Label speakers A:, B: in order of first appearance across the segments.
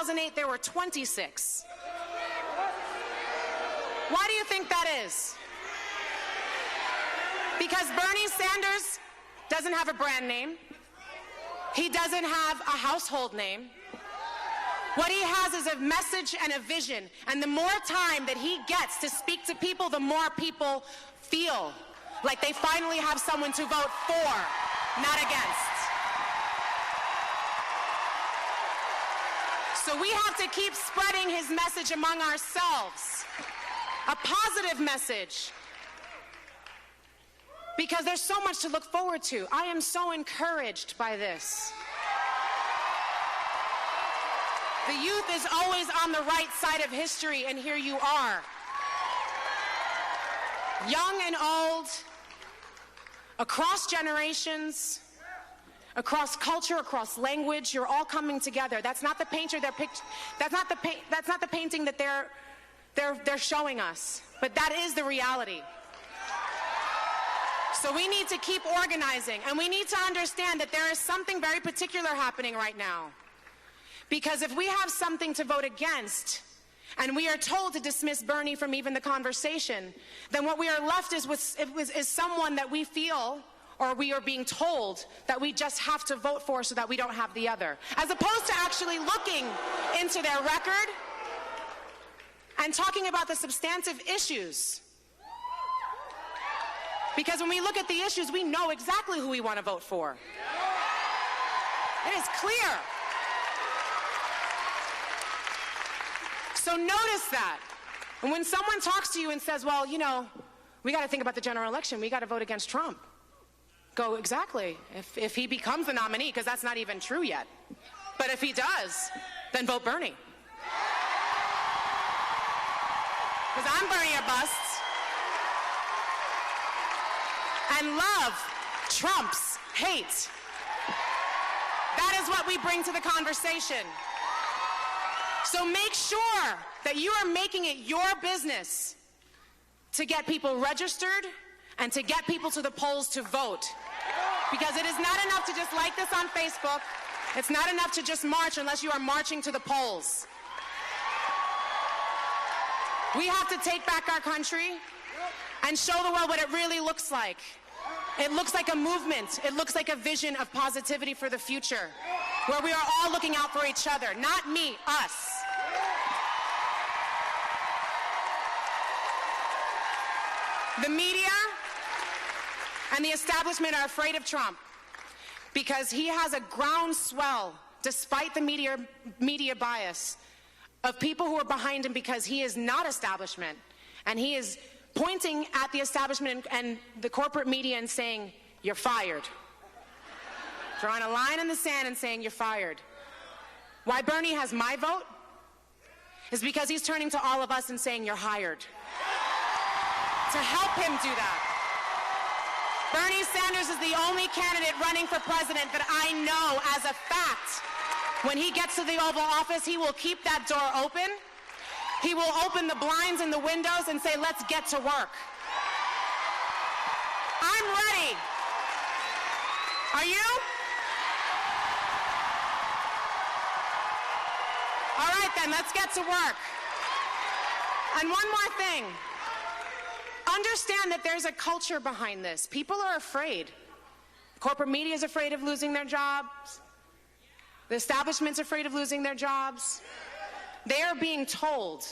A: 2008, there were 26. Why do you think that is? Because Bernie Sanders doesn't have a brand name. He doesn't have a household name. What he has is a message and a vision. And the more time that he gets to speak to people, the more people feel like they finally have someone to vote for, not against. So we have to keep spreading his message among ourselves, a positive message, because there's so much to look forward to. I am so encouraged by this. The youth is always on the right side of history, and here you are. Young and old, across generations, across culture, across language, you're all coming together. That's not the painting that they're showing us, but that is the reality. So we need to keep organizing, and we need to understand that there is something very particular happening right now. Because if we have something to vote against, and we are told to dismiss Bernie from even the conversation, then what we are left is someone that we feel, or we are being told, that we just have to vote for so that we don't have the other. As opposed to actually looking into their record and talking about the substantive issues. Because when we look at the issues, we know exactly who we want to vote for. It is clear. So notice that. And when someone talks to you and says, well, you know, we got to think about the general election. We got to vote against Trump. Go, exactly. If he becomes the nominee, because that's not even true yet. But if he does, then vote Bernie. Because I'm Bernie or bust. And love trumps hate. That is what we bring to the conversation. So make sure that you are making it your business to get people registered and to get people to the polls to vote. Because it is not enough to just like this on Facebook. It's not enough to just march unless you are marching to the polls. We have to take back our country and show the world what it really looks like. It looks like a movement. It looks like a vision of positivity for the future, where we are all looking out for each other. Not me, us. The media and the establishment are afraid of Trump because he has a groundswell, despite the media bias, of people who are behind him because he is not establishment. And he is pointing at the establishment and the corporate media and saying, you're fired. Drawing a line in the sand and saying, you're fired. Why Bernie has my vote is because he's turning to all of us and saying, you're hired. To help him do that. Bernie Sanders is the only candidate running for president that I know as a fact. When he gets to the Oval Office, he will keep that door open. He will open the blinds and the windows and say, let's get to work. I'm ready. Are you? All right then, let's get to work. And one more thing. Understand that there's a culture behind this. People are afraid. Corporate media is afraid of losing their jobs. The establishment's afraid of losing their jobs. They are being told,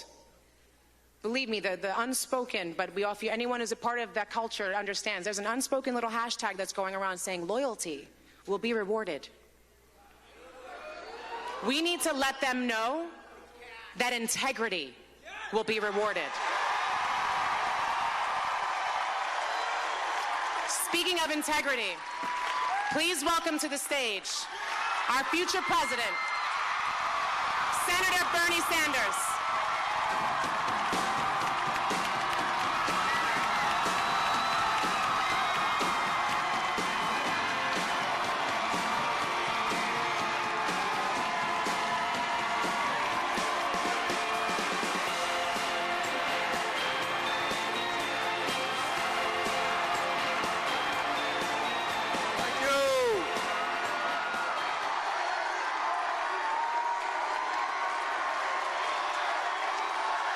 A: believe me, the unspoken, but anyone who's a part of that culture understands, there's an unspoken little hashtag that's going around saying loyalty will be rewarded. We need to let them know that integrity will be rewarded. Speaking of integrity, please welcome to the stage our future president, Senator Bernie Sanders.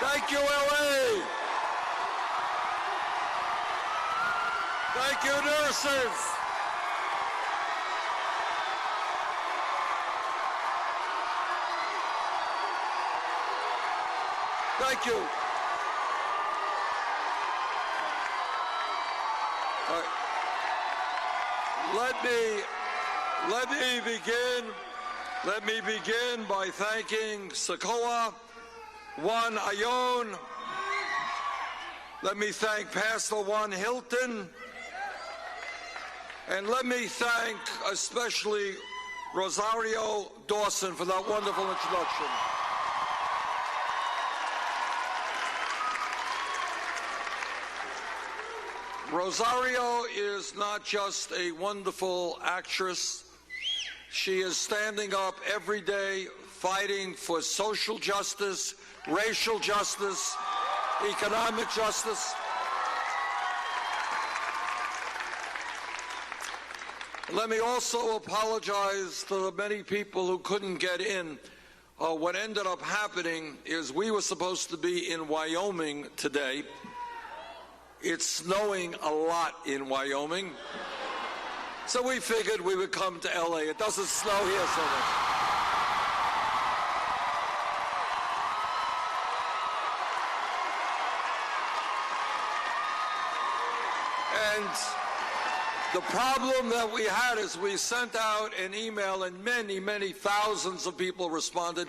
B: Thank you, LA. Thank you, nurses. Thank you. Let me begin by thanking Sokoa, Juan Ayon. Let me thank Pastor Juan Hilton. And let me thank especially Rosario Dawson for that wonderful introduction. Rosario is not just a wonderful actress. She is standing up every day fighting for social justice, racial justice, economic justice. Let me also apologize to the many people who couldn't get in. What ended up happening is we were supposed to be in Wyoming today. It's snowing a lot in Wyoming. So we figured we would come to LA. It doesn't snow here so much. And the problem that we had is we sent out an email and many, many thousands of people responded.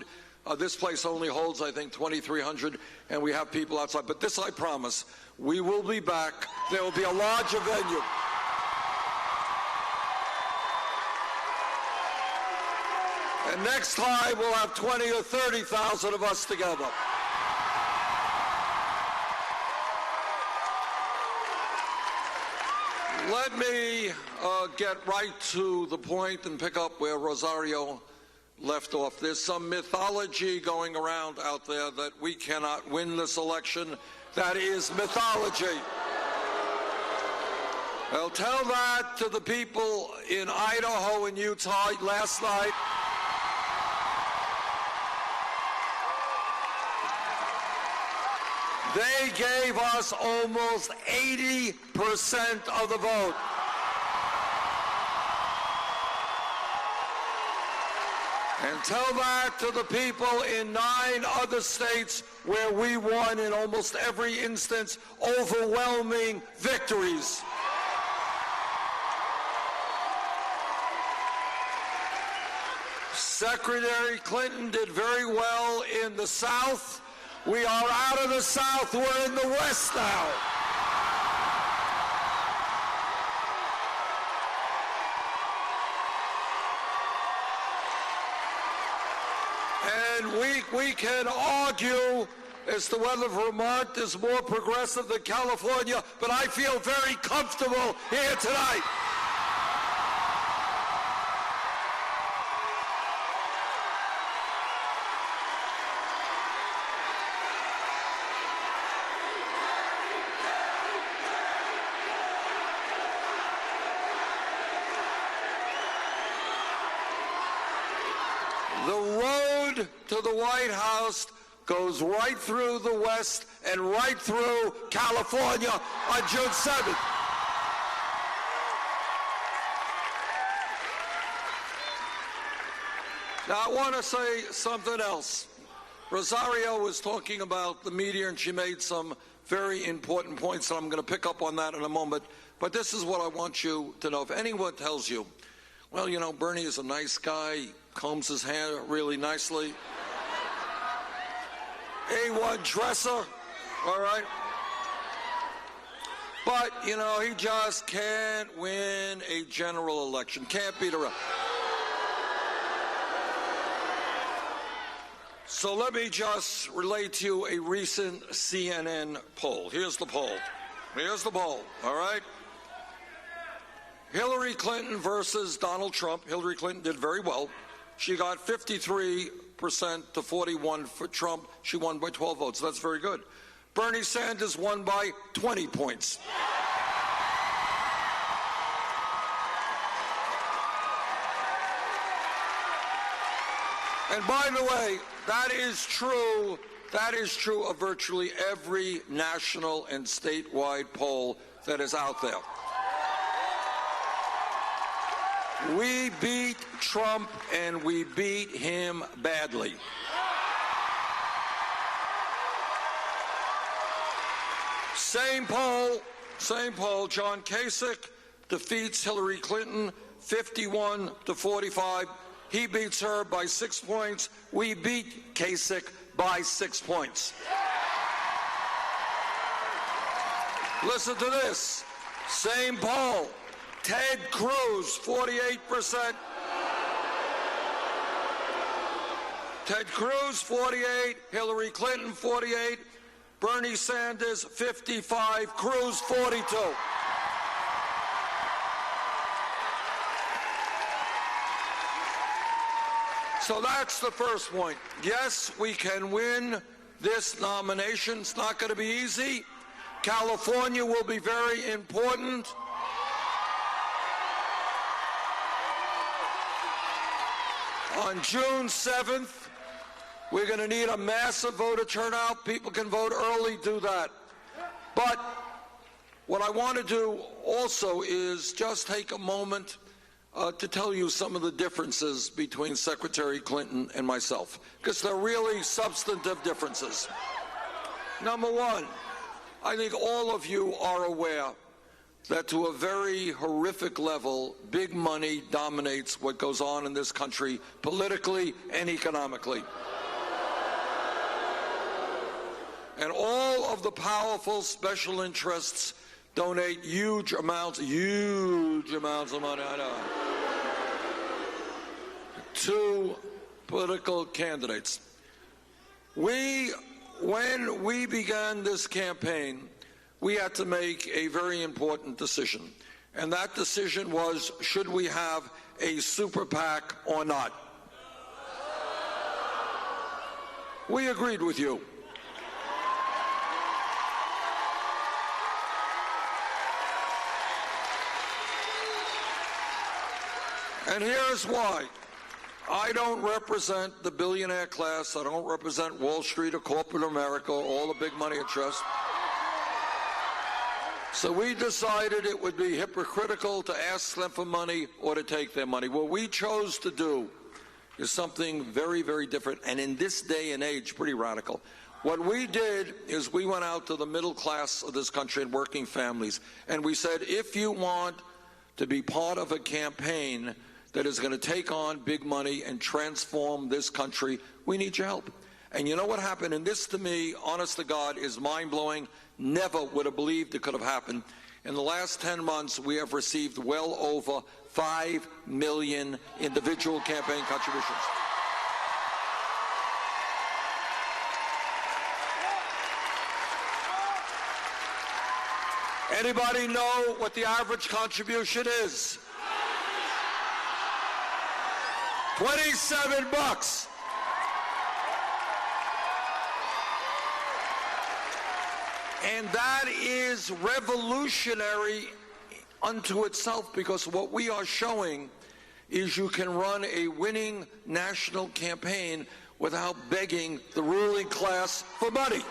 B: This place only holds, I think, 2,300, and we have people outside. But this I promise, we will be back. There will be a larger venue. And next time, we'll have 20 or 30,000 of us together. Let me get right to the point and pick up where Rosario left off. There's some mythology going around out there that we cannot win this election. That is mythology. I'll tell that to the people in Idaho and Utah last night. They gave us almost 80% of the vote. And tell that to the people in 9 other states where we won in almost every instance overwhelming victories. Secretary Clinton did very well in the South. We are out of the South. We're in the West now. And we can argue as to whether Vermont is more progressive than California, but I feel very comfortable here tonight. To the White House goes right through the West and right through California on June 7th. Now, I want to say something else. Rosario was talking about the media, and she made some very important points, and I'm going to pick up on that in a moment. But this is what I want you to know. If anyone tells you, well, you know, Bernie is a nice guy, combs his hair really nicely, A1 dresser, all right? But, you know, he just can't win a general election, can't beat around. So let me just relate to you a recent CNN poll. Here's the poll. Here's the poll, all right? Hillary Clinton versus Donald Trump. Hillary Clinton did very well. She got 53% to 41 for Trump. She won by 12 votes. That's very good. Bernie Sanders won by 20 points. And by the way, that is true That is true of virtually every national and statewide poll that is out there. We beat Trump, and we beat him badly. Same poll, John Kasich defeats Hillary Clinton 51-45. He beats her by 6 points. We beat Kasich by 6 points. Listen to this. Same poll. Ted Cruz, 48%. Ted Cruz, 48. Hillary Clinton, 48. Bernie Sanders, 55. Cruz, 42. So that's the first point. Yes, we can win this nomination. It's not going to be easy. California will be very important. On June 7th, we're going to need a massive voter turnout. People can vote early, do that. But what I want to do also is just take a moment to tell you some of the differences between Secretary Clinton and myself, because they're really substantive differences. Number one, I think all of you are aware that to a very horrific level, big money dominates what goes on in this country politically and economically. And all of the powerful special interests donate huge amounts of money, I know, to political candidates. When we began this campaign, we had to make a very important decision. And that decision was, should we have a super PAC or not? We agreed with you. And here's why. I don't represent the billionaire class. I don't represent Wall Street or corporate America or all the big money interests. So we decided it would be hypocritical to ask them for money or to take their money. What we chose to do is something very, very different, and in this day and age, pretty radical. What we did is we went out to the middle class of this country and working families, and we said, if you want to be part of a campaign that is going to take on big money and transform this country, we need your help. And you know what happened? And this, to me, honest to God, is mind-blowing. Never would have believed it could have happened. In the last 10 months, we have received well over 5 million individual campaign contributions. Anybody know what the average contribution is? $27. And that is revolutionary unto itself, because what we are showing is you can run a winning national campaign without begging the ruling class for money.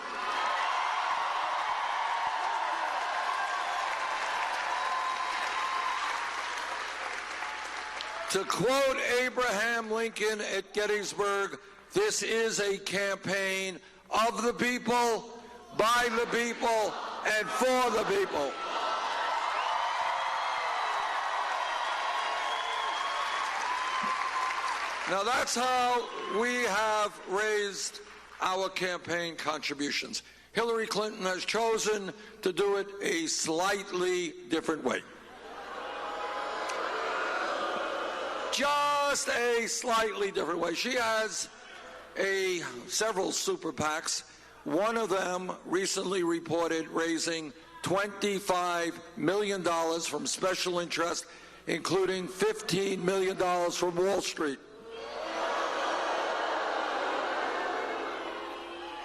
B: To quote Abraham Lincoln at Gettysburg, this is a campaign of the people, by the people, and for the people. Now that's how we have raised our campaign contributions. Hillary Clinton has chosen to do it a slightly different way. Just a slightly different way. She has several super PACs. One of them recently reported raising $25 million from special interest, including $15 million from Wall Street.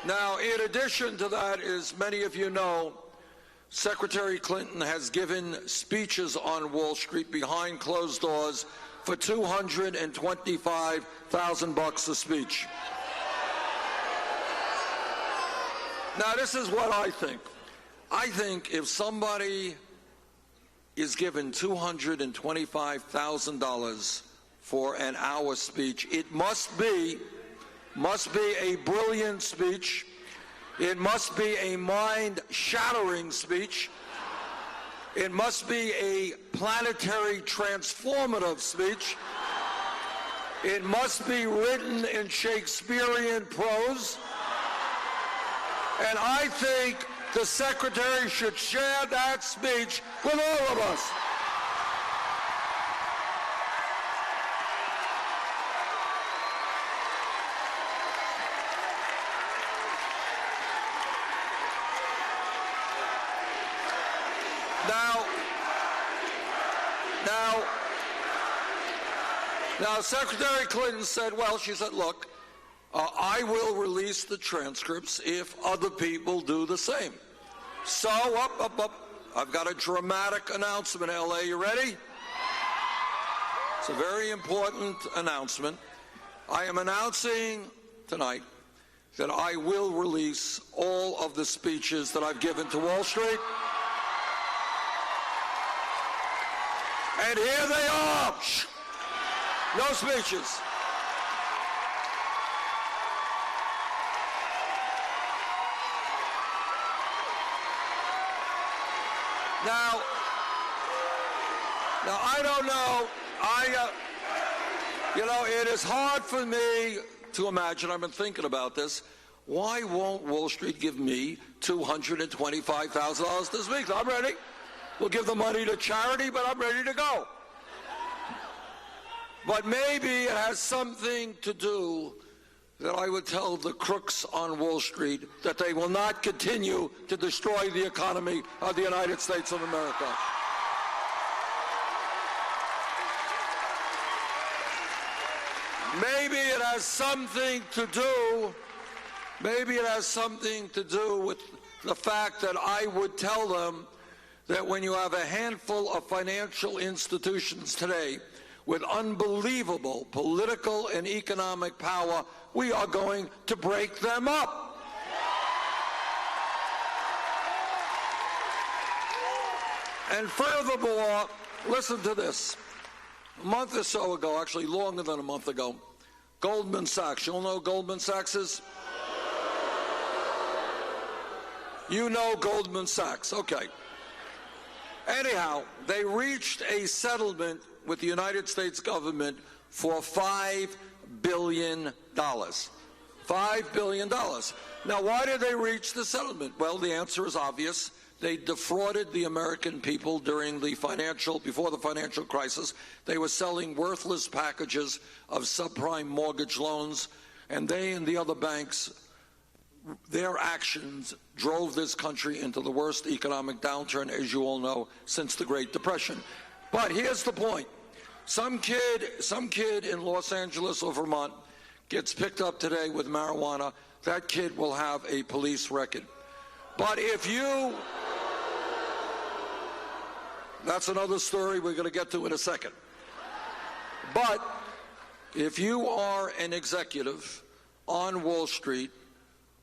B: Now, in addition to that, as many of you know, Secretary Clinton has given speeches on Wall Street behind closed doors for $225,000 a speech. Now, this is what I think. I think if somebody is given $225,000 for an hour speech, it must be a brilliant speech. It must be a mind-shattering speech. It must be a planetary transformative speech. It must be written in Shakespearean prose. And I think the Secretary should share that speech with all of us. Now, Secretary Clinton said, well, she said, look, I will release the transcripts if other people do the same. So, I've got a dramatic announcement, L.A. You ready? It's a very important announcement. I am announcing tonight that I will release all of the speeches that I've given to Wall Street. And here they are. No speeches. Now, I don't know. It is hard for me to imagine. I've been thinking about this. Why won't Wall Street give me $225,000 to speak? I'm ready. We'll give the money to charity, but I'm ready to go. But maybe it has something to do that I would tell the crooks on Wall Street that they will not continue to destroy the economy of the United States of America. Maybe it has something to do with the fact that I would tell them that when you have a handful of financial institutions today with unbelievable political and economic power, we are going to break them up. And furthermore, listen to this. A month or so ago, actually longer than a month ago, Goldman Sachs, you all know who Goldman Sachs is? You know Goldman Sachs, okay. Anyhow, they reached a settlement with the United States government for $5 billion. $5 billion. Now, why did they reach the settlement? Well, the answer is obvious. They defrauded the American people before the financial crisis. They were selling worthless packages of subprime mortgage loans, and they and the other banks, their actions drove this country into the worst economic downturn, as you all know, since the Great Depression. But here's the point. Some kid in Los Angeles or Vermont gets picked up today with marijuana. That kid will have a police record. But that's another story we're going to get to in a second. But if you are an executive on Wall Street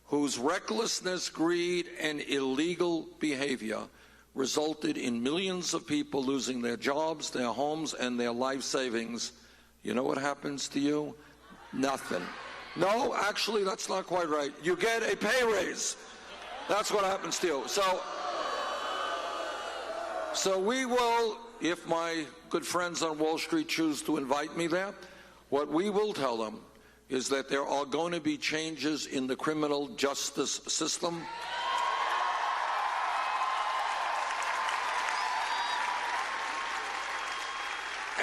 B: whose recklessness, greed, and illegal behavior resulted in millions of people losing their jobs, their homes, and their life savings, you know what happens to you? Nothing. No, actually, that's not quite right. You get a pay raise. That's what happens to you. So we will, if my good friends on Wall Street choose to invite me there, what we will tell them is that there are going to be changes in the criminal justice system.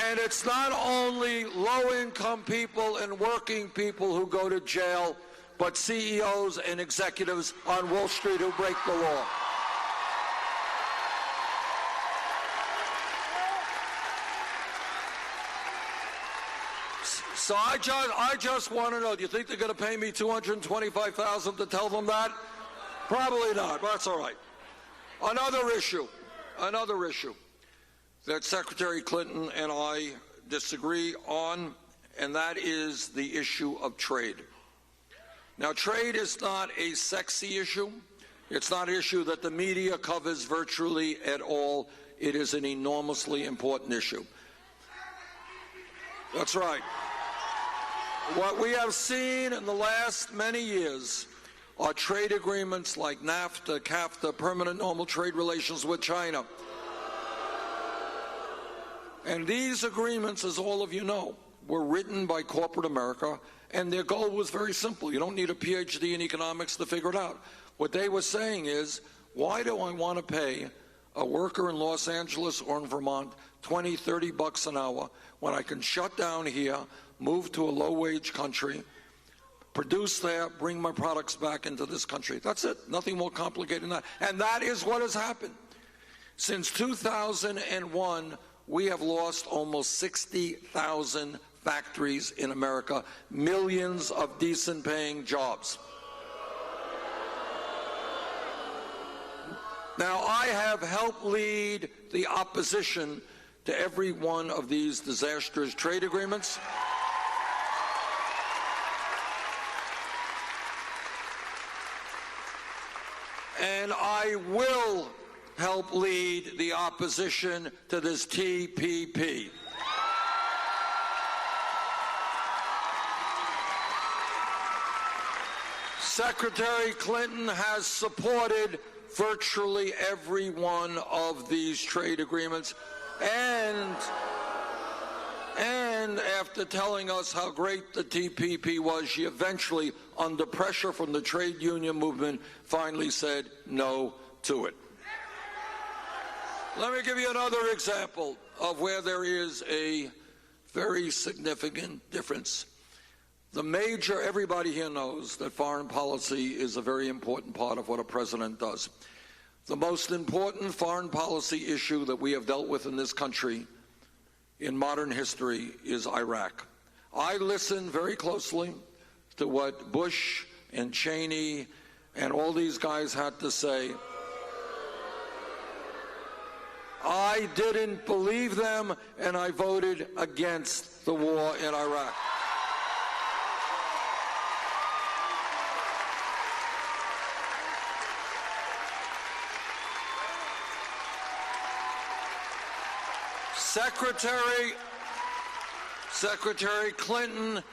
B: And it's not only low-income people and working people who go to jail, but CEOs and executives on Wall Street who break the law. So I just want to know, do you think they're going to pay me $225,000 to tell them that? Probably not, but that's all right. Another issue that Secretary Clinton and I disagree on, and that is the issue of trade. Now, trade is not a sexy issue. It's not an issue that the media covers virtually at all. It is an enormously important issue. That's right. What we have seen in the last many years are trade agreements like NAFTA, CAFTA, permanent normal trade relations with China. And these agreements, as all of you know, were written by corporate America, and their goal was very simple. You don't need a PhD in economics to figure it out. What they were saying is, why do I want to pay a worker in Los Angeles or in Vermont 20, 30 bucks an hour when I can shut down here, move to a low-wage country, produce there, bring my products back into this country? That's it. Nothing more complicated than that. And that is what has happened. Since 2001, we have lost almost 60,000 factories in America, millions of decent-paying jobs. Now, I have helped lead the opposition to every one of these disastrous trade agreements. And I will help lead the opposition to this TPP. Secretary Clinton has supported virtually every one of these trade agreements, and after telling us how great the TPP was, she eventually, under pressure from the trade union movement, finally said no to it. Let me give you another example of where there is a very significant difference. Everybody here knows that foreign policy is a very important part of what a president does. The most important foreign policy issue that we have dealt with in this country in modern history is Iraq. I listened very closely to what Bush and Cheney and all these guys had to say. I didn't believe them, and I voted against the war in Iraq. Secretary Clinton,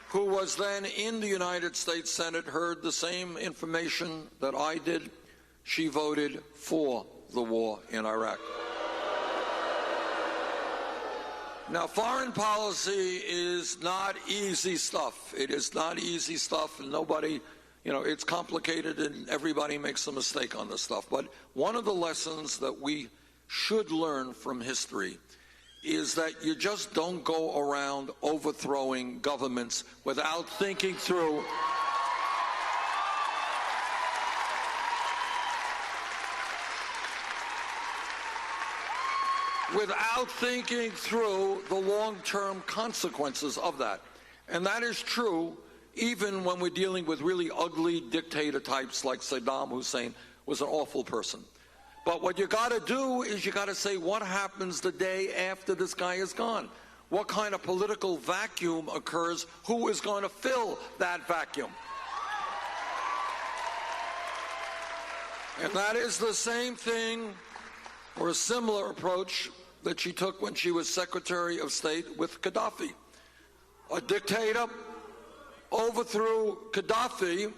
B: who was then in the United States Senate, heard the same information that I did. She voted for the war in Iraq. Now, foreign policy is not easy stuff. It is not easy stuff, and nobody, it's complicated, and everybody makes a mistake on this stuff. But one of the lessons that we should learn from history is that you just don't go around overthrowing governments without thinking through the long-term consequences of that. And that is true even when we're dealing with really ugly dictator types like Saddam Hussein was an awful person. But what you got to do is you got to say, what happens the day after this guy is gone? What kind of political vacuum occurs? Who is going to fill that vacuum? And that is the same thing, or a similar approach, that she took when she was Secretary of State with Gaddafi. A dictator overthrew Gaddafi,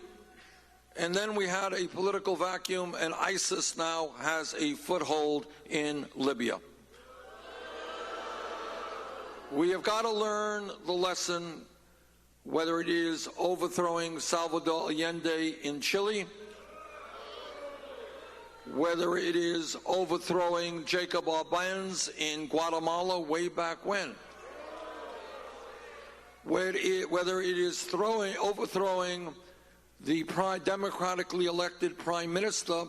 B: and then we had a political vacuum, and ISIS now has a foothold in Libya. We have got to learn the lesson, whether it is overthrowing Salvador Allende in Chile, whether it is overthrowing Jacob Arbenz in Guatemala way back when, whether it is overthrowing the democratically elected prime minister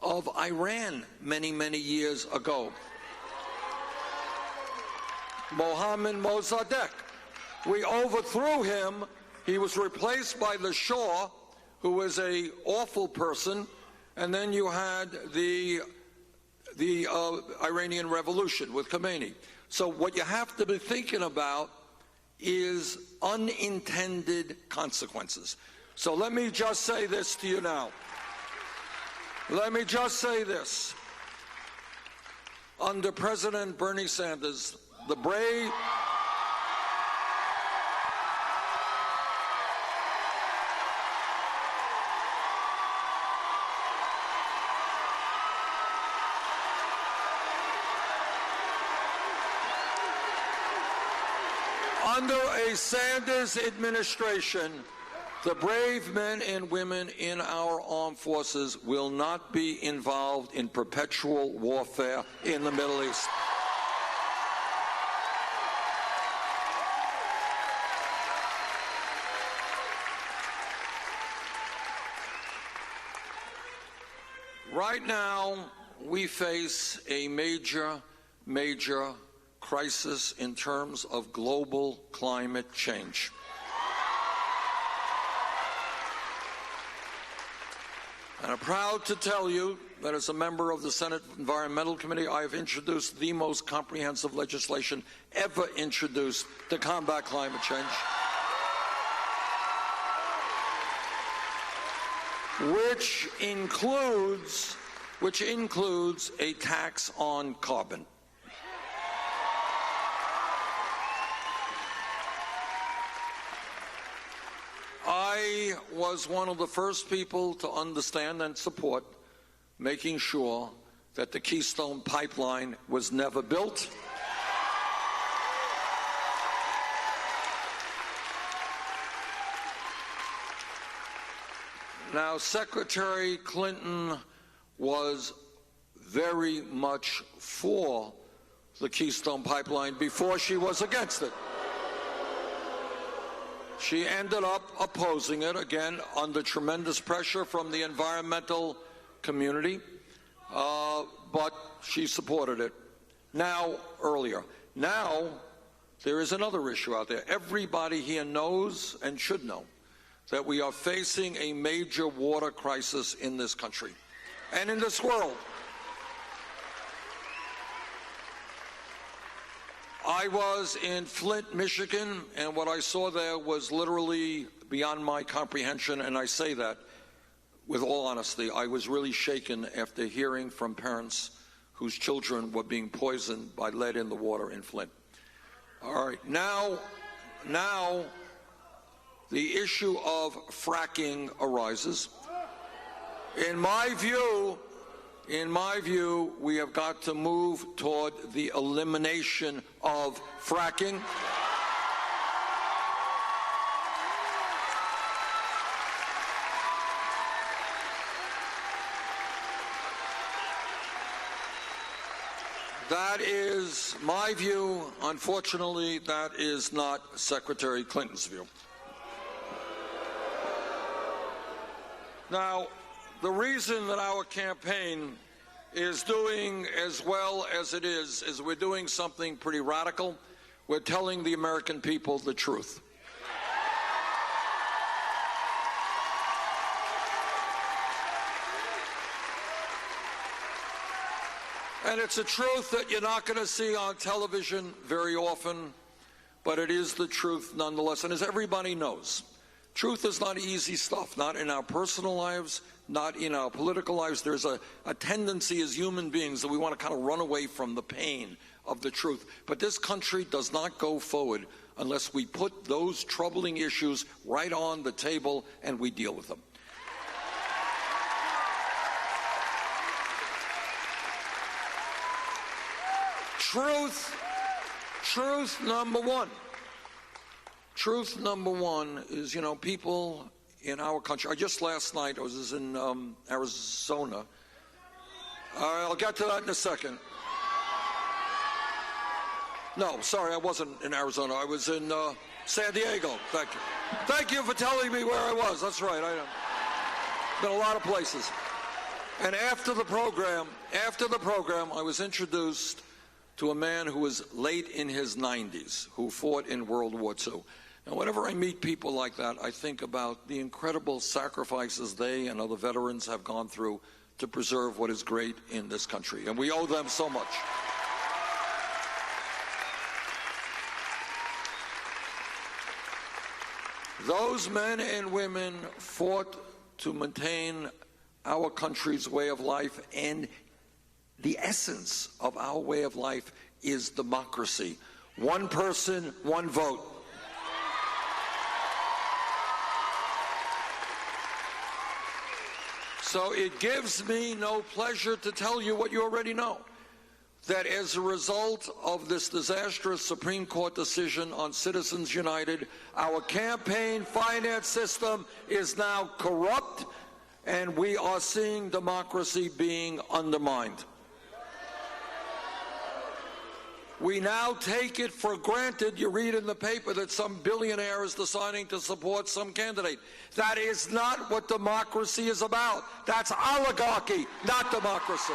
B: of Iran many, many years ago, Mohammad Mossadegh. We overthrew him. He was replaced by the Shah, who was an awful person, and then you had the Iranian Revolution with Khomeini. So what you have to be thinking about is unintended consequences. So let me just say this to you now. Let me just say this. Under President Bernie Sanders, the brave... Under a Sanders administration, the brave men and women in our armed forces will not be involved in perpetual warfare in the Middle East. Right now, we face a major crisis in terms of global climate change. And I'm proud to tell you that as a member of the Senate Environmental Committee, I have introduced the most comprehensive legislation ever introduced to combat climate change, which includes a tax on carbon. I was one of the first people to understand and support making sure that the Keystone Pipeline was never built. Now, Secretary Clinton was very much for the Keystone Pipeline before she was against it. She ended up opposing it, again, under tremendous pressure from the environmental community, but she supported it. Earlier. Now, there is another issue out there. Everybody here knows and should know that we are facing a major water crisis in this country and in this world. I was in Flint, Michigan, and what I saw there was literally beyond my comprehension, and I say that with all honesty. I was really shaken after hearing from parents whose children were being poisoned by lead in the water in Flint. All right, now the issue of fracking arises. In my view, we have got to move toward the elimination of fracking. That is my view. Unfortunately, that is not Secretary Clinton's view. Now, the reason that our campaign is doing as well as it is we're doing something pretty radical. We're telling the American people the truth. And it's a truth that you're not going to see on television very often, but it is the truth nonetheless. And as everybody knows, truth is not easy stuff, not in our personal lives, not in our political lives. There's a tendency as human beings that we want to kind of run away from the pain of the truth. But this country does not go forward unless we put those troubling issues right on the table and we deal with them. Truth number one. Truth number one is, people in our country. Just last night, I was in Arizona. I'll get to that in a second. No, sorry, I wasn't in Arizona. I was in San Diego. Thank you. Thank you for telling me where I was. That's right. I've been a lot of places. And after the program, I was introduced to a man who was late in his 90s, who fought in World War II. And whenever I meet people like that, I think about the incredible sacrifices they and other veterans have gone through to preserve what is great in this country. And we owe them so much. Those men and women fought to maintain our country's way of life, and the essence of our way of life is democracy. One person, one vote. So it gives me no pleasure to tell you what you already know, that as a result of this disastrous Supreme Court decision on Citizens United, our campaign finance system is now corrupt, and we are seeing democracy being undermined. We now take it for granted. You read in the paper that some billionaire is deciding to support some candidate. That is not what democracy is about. That's oligarchy, not democracy.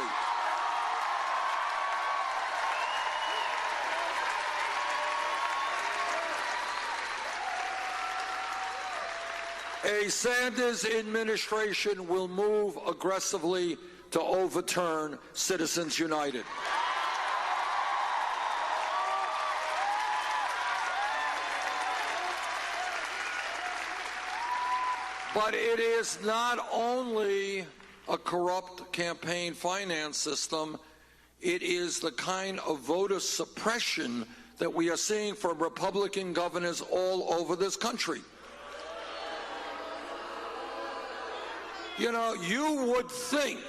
B: A Sanders administration will move aggressively to overturn Citizens United. But it is not only a corrupt campaign finance system, it is the kind of voter suppression that we are seeing from Republican governors all over this country. You know, you would think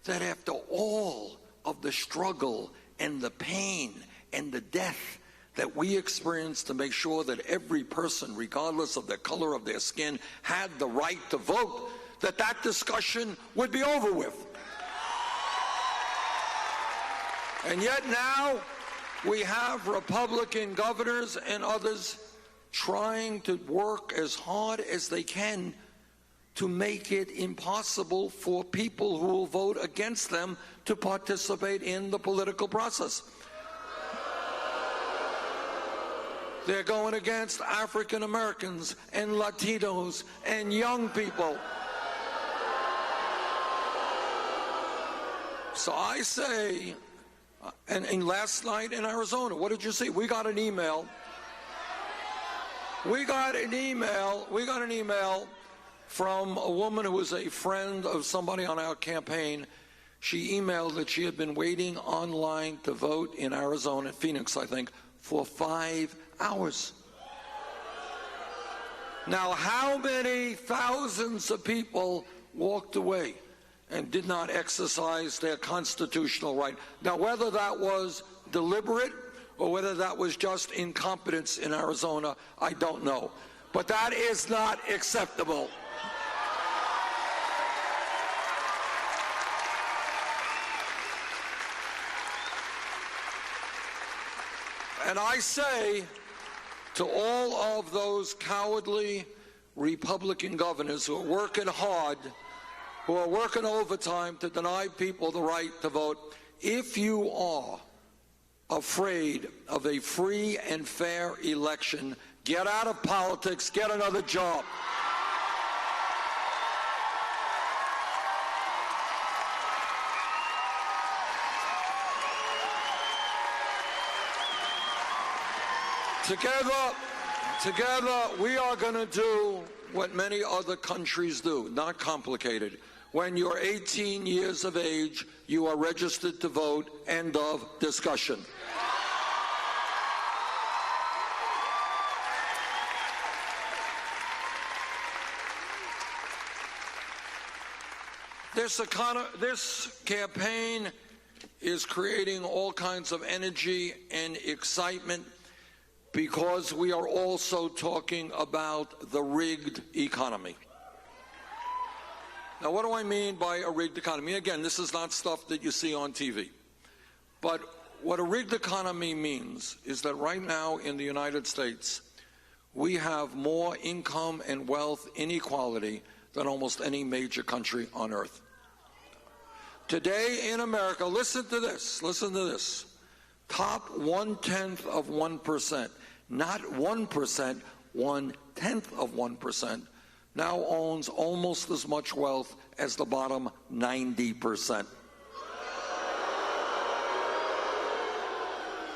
B: that after all of the struggle and the pain and the death that we experienced to make sure that every person, regardless of the color of their skin, had the right to vote, that that discussion would be over with. And yet now we have Republican governors and others trying to work as hard as they can to make it impossible for people who will vote against them to participate in the political process. They're going against African Americans and Latinos and young people. So I say, and last night in Arizona, what did you see? We got an email. We got an email from a woman who was a friend of somebody on our campaign. She emailed that she had been waiting online to vote in Arizona, Phoenix, I think, for 5 hours. Now, how many thousands of people walked away and did not exercise their constitutional right? Now, whether that was deliberate or whether that was just incompetence in Arizona, I don't know. But that is not acceptable. And I say to all of those cowardly Republican governors who are working hard, who are working overtime to deny people the right to vote, if you are afraid of a free and fair election, get out of politics, get another job. Together, we are going to do what many other countries do, not complicated. When you're 18 years of age, you are registered to vote. End of discussion. This campaign is creating all kinds of energy and excitement, because we are also talking about the rigged economy. Now, what do I mean by a rigged economy? Again, this is not stuff that you see on TV. But what a rigged economy means is that right now in the United States, we have more income and wealth inequality than almost any major country on earth. Today in America, listen to this, top 1/10%, not 1%, 1/10 of 1%, now owns almost as much wealth as the bottom 90%.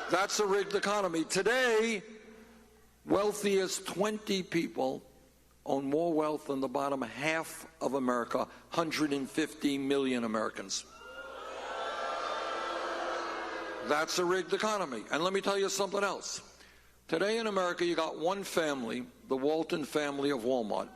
B: That's a rigged economy. Today, wealthiest 20 people own more wealth than the bottom half of America, 150 million Americans. That's a rigged economy. And let me tell you something else. Today in America, you got one family, the Walton family of Walmart.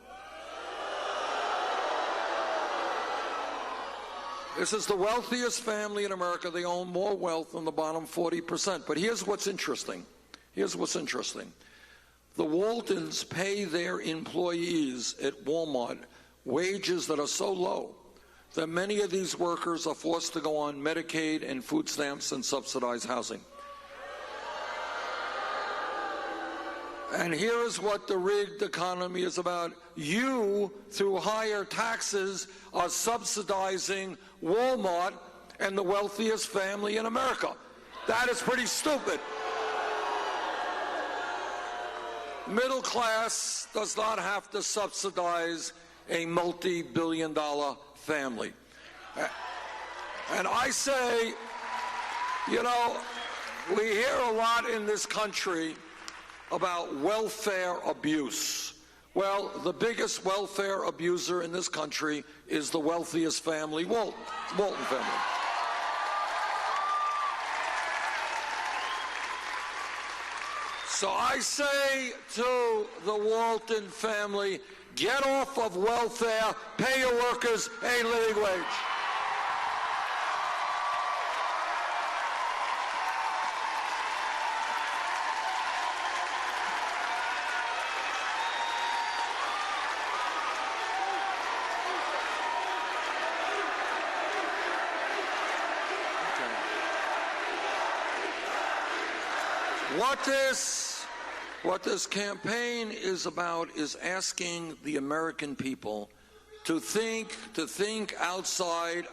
B: This is the wealthiest family in America. They own more wealth than the bottom 40%. But here's what's interesting. Here's what's interesting. The Waltons pay their employees at Walmart wages that are so low that many of these workers are forced to go on Medicaid and food stamps and subsidized housing. And here is what the rigged economy is about. You, through higher taxes, are subsidizing Walmart and the wealthiest family in America. That is pretty stupid. Middle class does not have to subsidize a multi-billion-dollar family. And I say, you know, we hear a lot in this country about welfare abuse. Well, the biggest welfare abuser in this country is the wealthiest family, Walton family. So I say to the Walton family, get off of welfare, pay your workers a living wage. What this campaign is about is asking the American people to think outside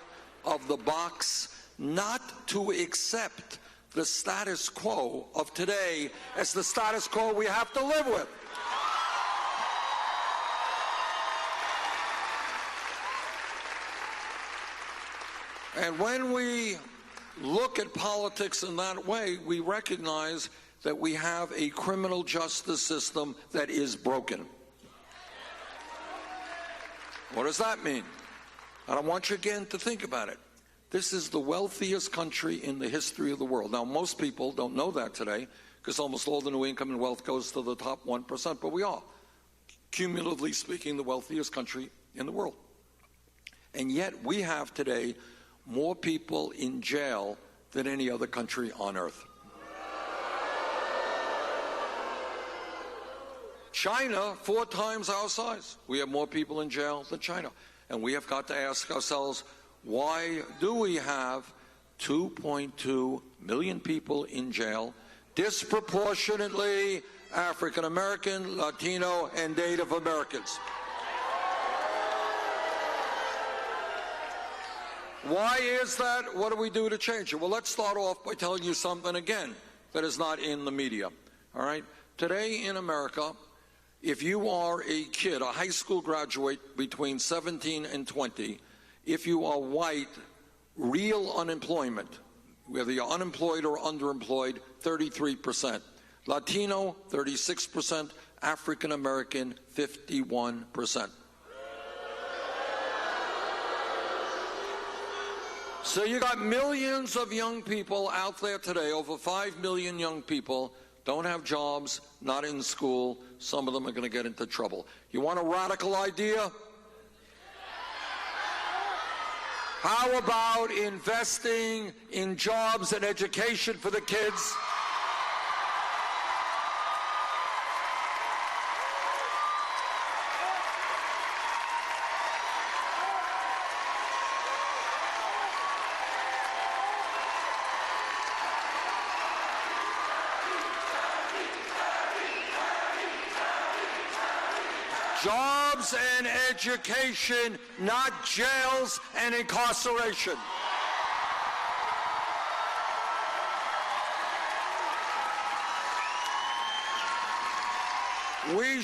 B: of the box, not to accept the status quo of today as the status quo we have to live with. And when we look at politics in that way, we recognize that we have a criminal justice system that is broken. What does that mean? And I want you again to think about it. This is the wealthiest country in the history of the world. Now, most people don't know that today because almost all the new income and wealth goes to the top 1%, but we are, cumulatively speaking, the wealthiest country in the world. And yet we have today more people in jail than any other country on earth. China, 4 times our size. We have more people in jail than China. And we have got to ask ourselves, why do we have 2.2 million people in jail, disproportionately African American, Latino, and Native Americans? Why is that? What do we do to change it? Well, let's start off by telling you something again that is not in the media. All right? Today in America, if you are a kid, a high school graduate between 17 and 20, if you are white, real unemployment, whether you're unemployed or underemployed, 33%. Latino, 36%. African American, 51%. So you got millions of young people out there today, over 5 million young people, don't have jobs, not in school. Some of them are going to get into trouble. You want a radical idea? How about investing in jobs and education for the kids? Jobs and education, not jails and incarceration. We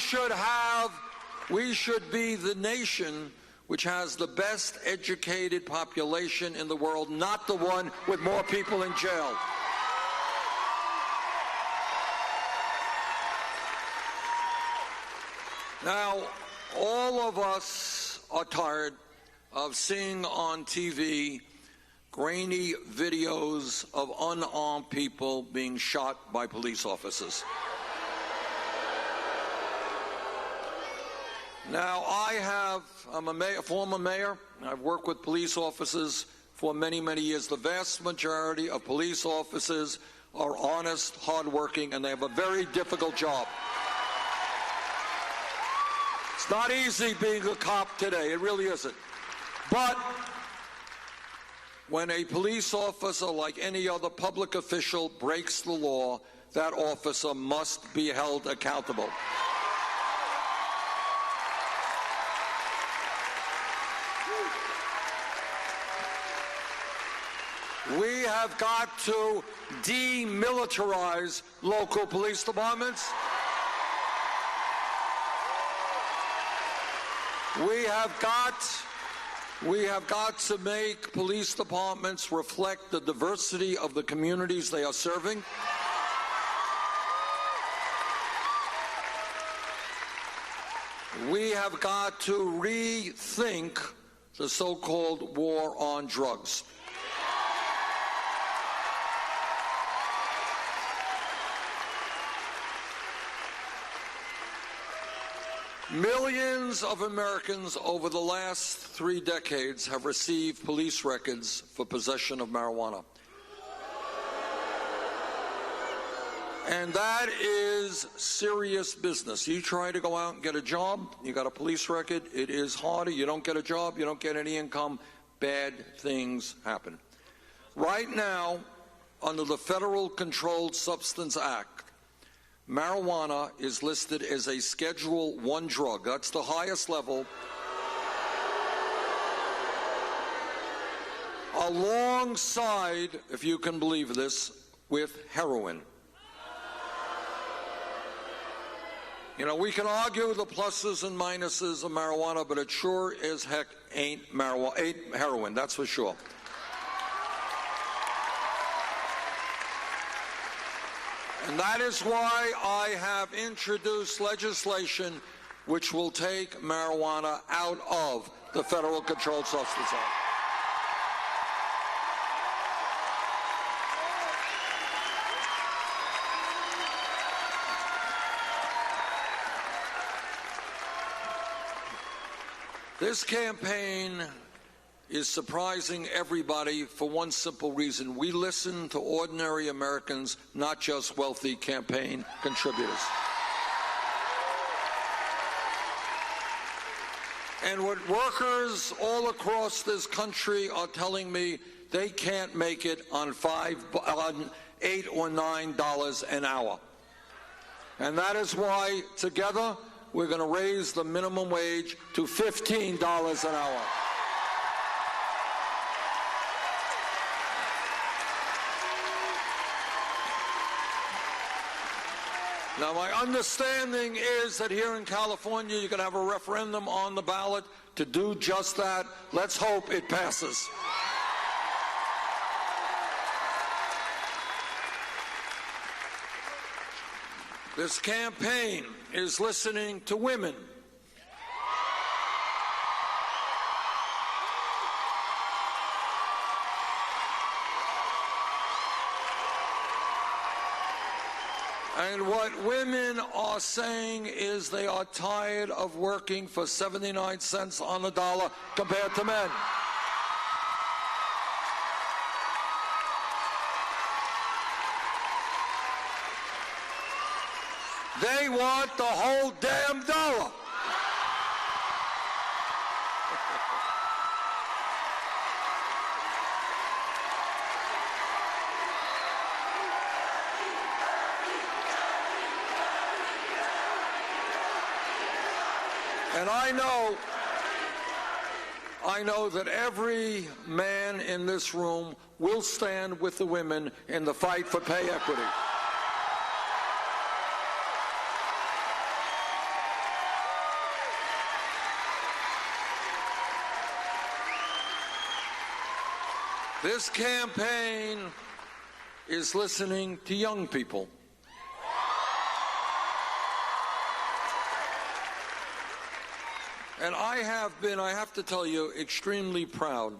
B: should be the nation which has the best educated population in the world, not the one with more people in jail. Now, All of us are tired of seeing on TV grainy videos of unarmed people being shot by police officers. Now, I'm a former mayor. I've worked with police officers for many, many years. The vast majority of police officers are honest, hardworking, and they have a very difficult job. It's not easy being a cop today. It really isn't. But when a police officer, like any other public official, breaks the law, that officer must be held accountable. We have got to demilitarize local police departments. We have got to make police departments reflect the diversity of the communities they are serving. We have got to rethink the so-called war on drugs. Millions of Americans over the last 3 decades have received police records for possession of marijuana. And that is serious business. You try to go out and get a job, you got a police record, it is harder, you don't get a job, you don't get any income, bad things happen. Right now, under the Federal Controlled Substance Act, marijuana is listed as a Schedule I drug. That's the highest level. Alongside, if you can believe this, with heroin. You know, we can argue the pluses and minuses of marijuana, but it sure as heck ain't heroin, that's for sure. And that is why I have introduced legislation which will take marijuana out of the Federal Controlled Substance Act. This campaign is surprising everybody for one simple reason. We listen to ordinary Americans, not just wealthy campaign contributors. And what workers all across this country are telling me, they can't make it on $8 or $9 an hour. And that is why, together, we're going to raise the minimum wage to $15 an hour. Now, my understanding is that here in California, you're going to have a referendum on the ballot to do just that. Let's hope it passes. This campaign is listening to women. And what women are saying is they are tired of working for 79 cents on the dollar compared to men. They want the whole damn dollar. And I know that every man in this room will stand with the women in the fight for pay equity. This campaign is listening to young people. I have to tell you, extremely proud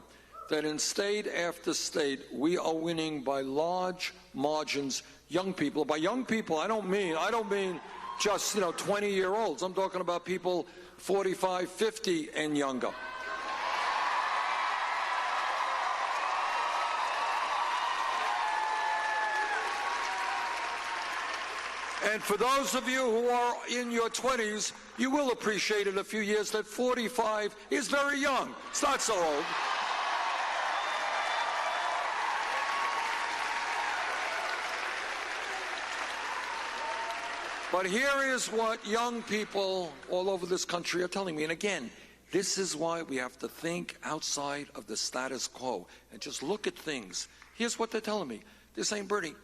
B: that in state after state, we are winning by large margins. Young people, by young people, I don't mean just, 20-year-olds. I'm talking about people 45, 50 and younger. And for those of you who are in your 20s, you will appreciate in a few years that 45 is very young. It's not so old. But here is what young people all over this country are telling me. And again, this is why we have to think outside of the status quo and just look at things. Here's what they're telling me. They're saying, Bernie,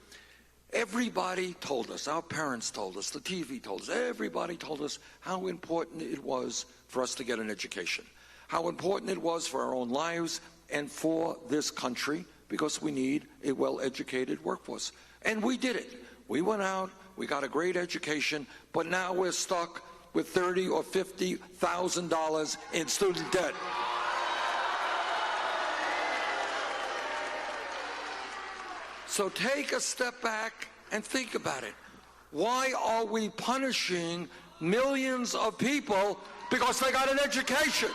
B: everybody told us, our parents told us, the TV told us, everybody told us how important it was for us to get an education, how important it was for our own lives and for this country, because we need a well-educated workforce. And we did it. We went out, we got a great education, but now we're stuck with $30,000 or $50,000 in student debt. So take a step back and think about it. Why are we punishing millions of people because they got an education?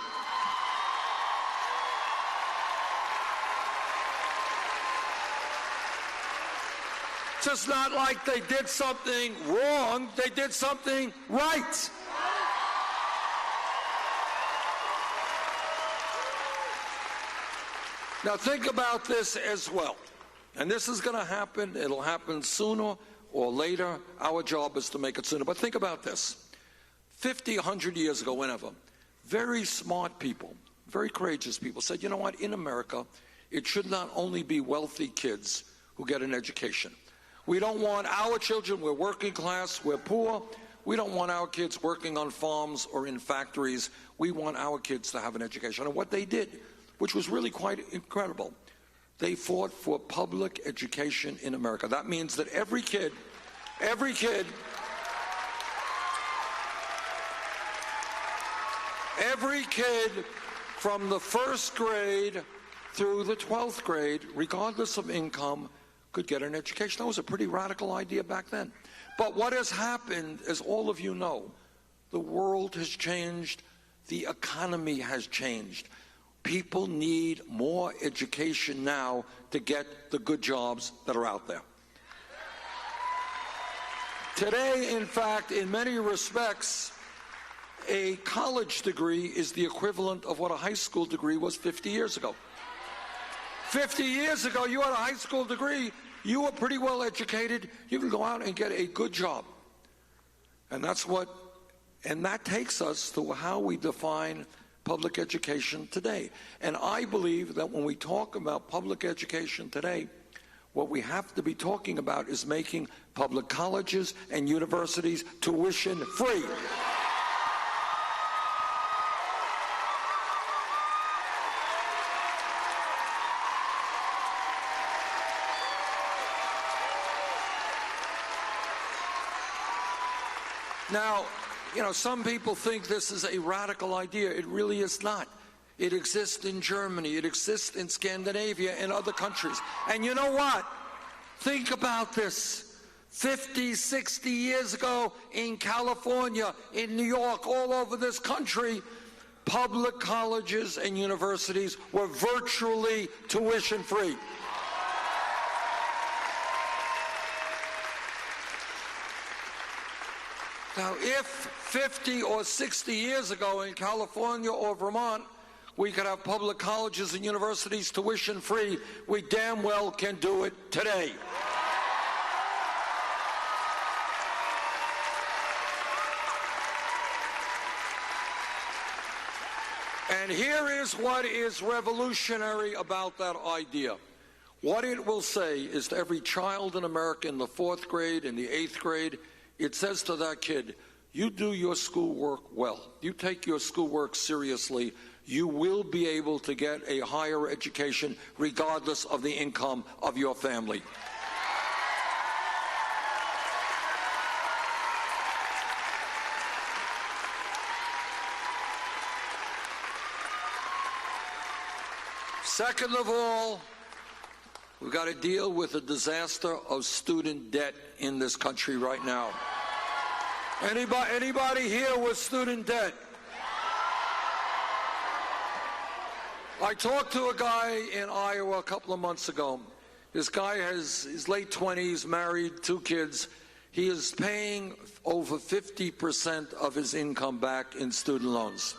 B: It's just not like they did something wrong, they did something right. Now think about this as well. And this is going to happen. It'll happen sooner or later. Our job is to make it sooner. But think about this. 50, 100 years ago, whenever, very smart people, very courageous people said, you know what, in America, it should not only be wealthy kids who get an education. We don't want our children, we're working class, we're poor. We don't want our kids working on farms or in factories. We want our kids to have an education. And what they did, which was really quite incredible, they fought for public education in America. That means that every kid from the first grade through the 12th grade, regardless of income, could get an education. That was a pretty radical idea back then. But what has happened, as all of you know, the world has changed, the economy has changed. People need more education now to get the good jobs that are out there. Today, in fact, in many respects, a college degree is the equivalent of what a high school degree was 50 years ago. 50 years ago, you had a high school degree, you were pretty well educated, you could go out and get a good job. And that takes us to how we define public education today. And I believe that when we talk about public education today, what we have to be talking about is making public colleges and universities tuition free. Now, some people think this is a radical idea. It really is not. It exists in Germany. It exists in Scandinavia and other countries. And you know what? Think about this. 50, 60 years ago in California, in New York, all over this country, public colleges and universities were virtually tuition free. Now, if 50 or 60 years ago in California or Vermont, we could have public colleges and universities tuition free, we damn well can do it today. And here is what is revolutionary about that idea. What it will say is to every child in America in the 4th grade, in the 8th grade, it says to that kid, you do your schoolwork well. You take your schoolwork seriously. You will be able to get a higher education regardless of the income of your family. Second of all, we've got to deal with the disaster of student debt in this country right now. Anybody here with student debt? I talked to a guy in Iowa a couple of months ago. This guy has his late 20s, married, 2 kids. He is paying over 50% of his income back in student loans.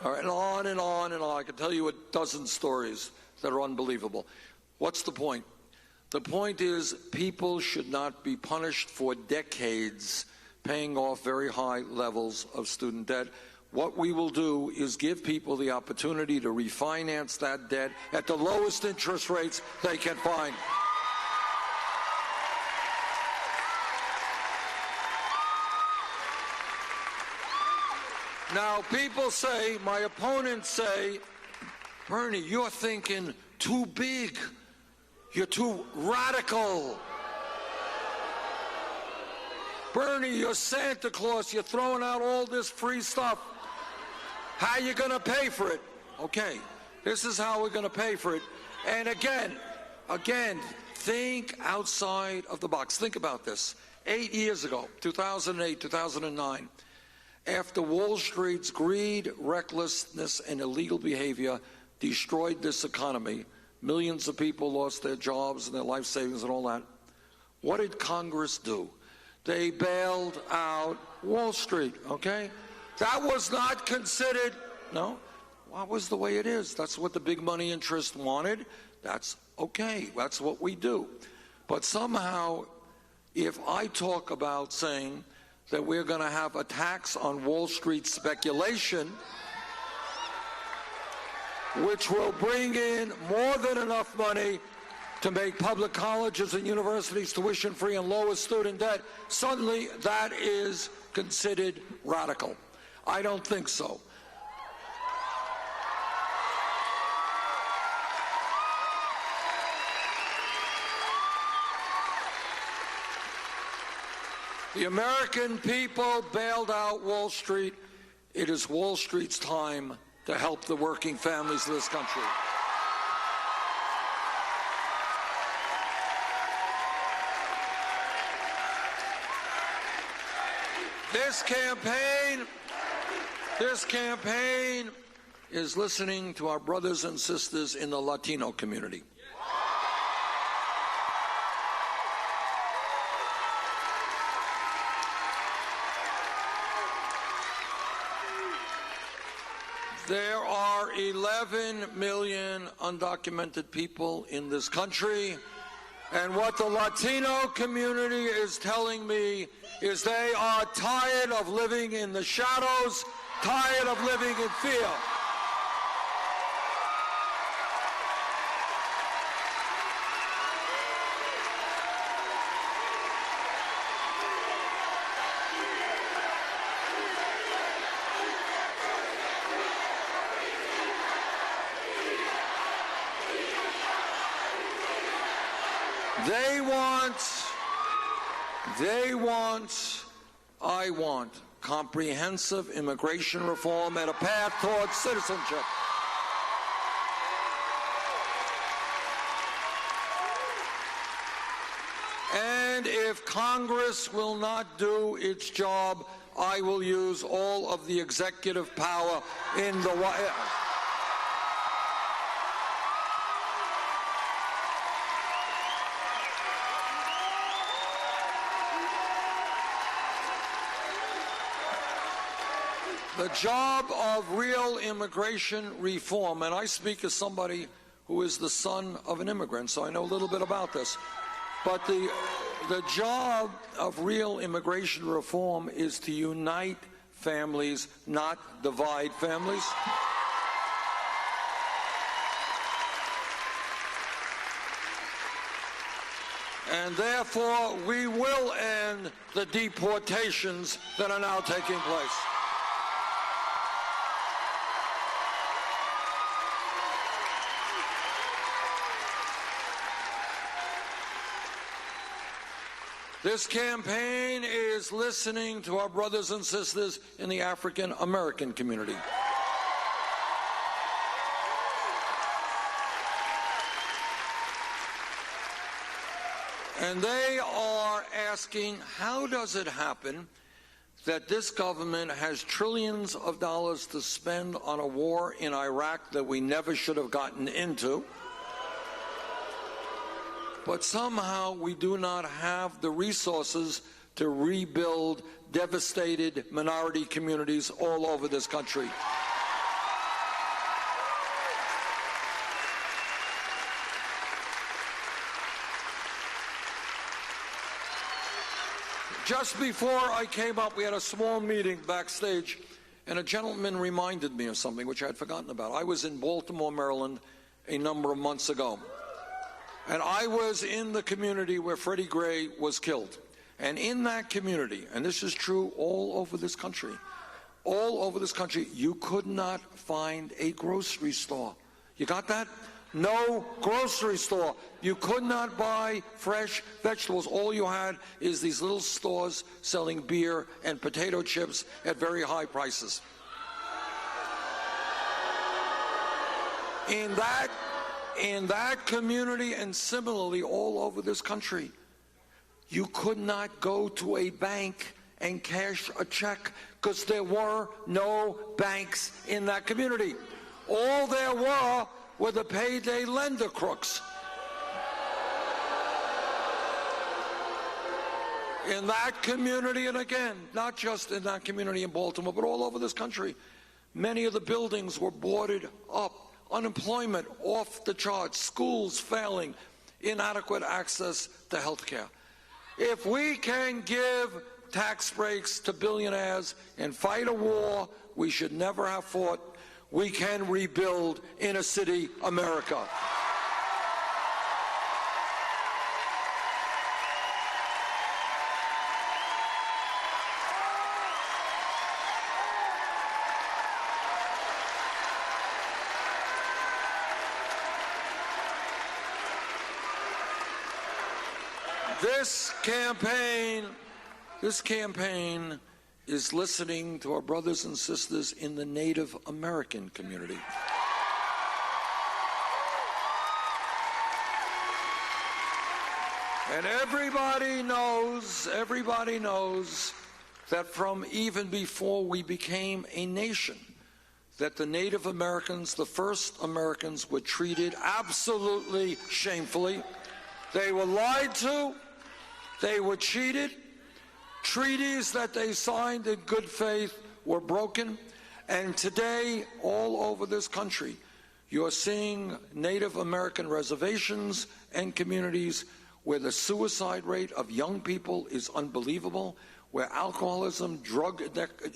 B: All right, and on and on and on. I can tell you a dozen stories that are unbelievable. What's the point? The point is people should not be punished for decades paying off very high levels of student debt. What we will do is give people the opportunity to refinance that debt at the lowest interest rates they can find. Now, people say, my opponents say, Bernie, you're thinking too big. You're too radical. Bernie, you're Santa Claus. You're throwing out all this free stuff. How are you going to pay for it? Okay, this is how we're going to pay for it. And again, think outside of the box. Think about this. 8 years ago, 2008, 2009, after Wall Street's greed, recklessness, and illegal behavior destroyed this economy, millions of people lost their jobs and their life savings and all that, what did Congress do? They bailed out Wall Street, okay? That was not considered, no, that was the way it is. That's what the big money interest wanted. That's okay. That's what we do. But somehow, if I talk about saying that we're going to have a tax on Wall Street speculation, which will bring in more than enough money to make public colleges and universities tuition-free and lower student debt, suddenly that is considered radical. I don't think so. The American people bailed out Wall Street. It is Wall Street's time to help the working families of this country. This campaign is listening to our brothers and sisters in the Latino community. There are 11 million undocumented people in this country, and what the Latino community is telling me is they are tired of living in the shadows, tired of living in fear. I want comprehensive immigration reform and a path towards citizenship. And if Congress will not do its job, I will use all of the executive power in the The job of real immigration reform, and I speak as somebody who is the son of an immigrant, so I know a little bit about this, but the job of real immigration reform is to unite families, not divide families. And therefore, we will end the deportations that are now taking place. This campaign is listening to our brothers and sisters in the African American community. And they are asking, how does it happen that this government has trillions of dollars to spend on a war in Iraq that we never should have gotten into, but somehow we do not have the resources to rebuild devastated minority communities all over this country? Just before I came up, we had a small meeting backstage, and a gentleman reminded me of something which I had forgotten about. I was in Baltimore, Maryland, a number of months ago, and I was in the community where Freddie Gray was killed. And in that community, and this is true all over this country, you could not find a grocery store. You got that? No grocery store. You could not buy fresh vegetables. All you had is these little stores selling beer and potato chips at very high prices. In that community, and similarly all over this country, you could not go to a bank and cash a check because there were no banks in that community. All there were the payday lender crooks. In that community, and again, not just in that community in Baltimore, but all over this country, many of the buildings were boarded up, unemployment off the charts, schools failing, inadequate access to health care. If we can give tax breaks to billionaires and fight a war we should never have fought, we can rebuild inner city America. This campaign is listening to our brothers and sisters in the Native American community. And everybody knows that from even before we became a nation, that the Native Americans, the first Americans, were treated absolutely shamefully. They were lied to. They were cheated. Treaties that they signed in good faith were broken. And today, all over this country, you're seeing Native American reservations and communities where the suicide rate of young people is unbelievable, where alcoholism, drug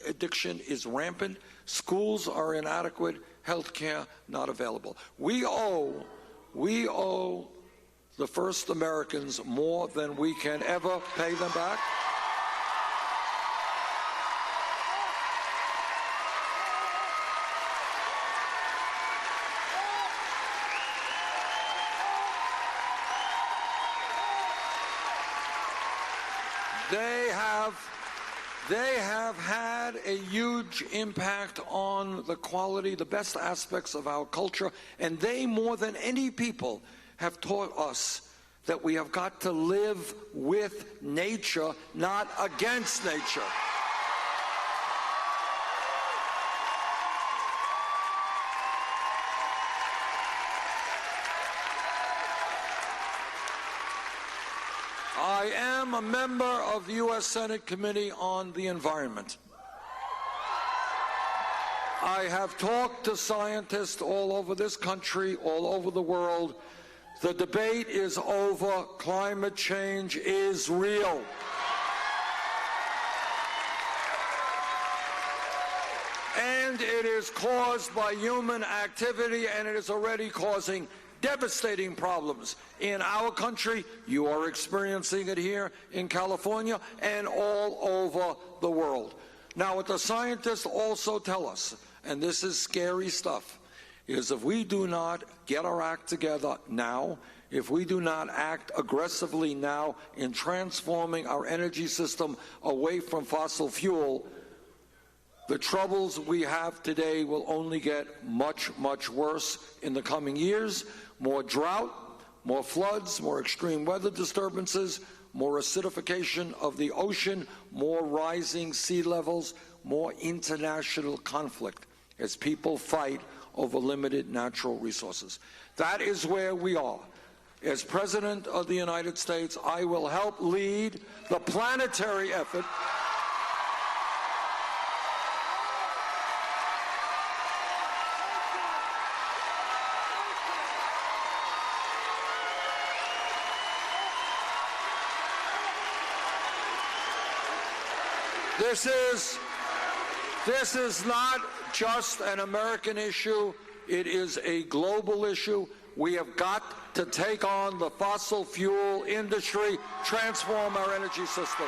B: addiction is rampant, schools are inadequate, health care not available. We owe the first Americans more than we can ever pay them back. They have had a huge impact on the quality, the best aspects of our culture, and they, more than any people, have taught us that we have got to live with nature, not against nature. I am a member of the U.S. Senate Committee on the Environment. I have talked to scientists all over this country, all over the world. The debate is over. Climate change is real. And it is caused by human activity, and it is already causing devastating problems in our country. You are experiencing it here in California and all over the world. Now, what the scientists also tell us, and this is scary stuff, is if we do not get our act together now, if we do not act aggressively now in transforming our energy system away from fossil fuel, the troubles we have today will only get much, much worse in the coming years. More drought, more floods, more extreme weather disturbances, more acidification of the ocean, more rising sea levels, more international conflict as people fight over limited natural resources. That is where we are. As President of the United States, I will help lead the planetary effort This is not just an American issue. It is a global issue. We have got to take on the fossil fuel industry, transform our energy system.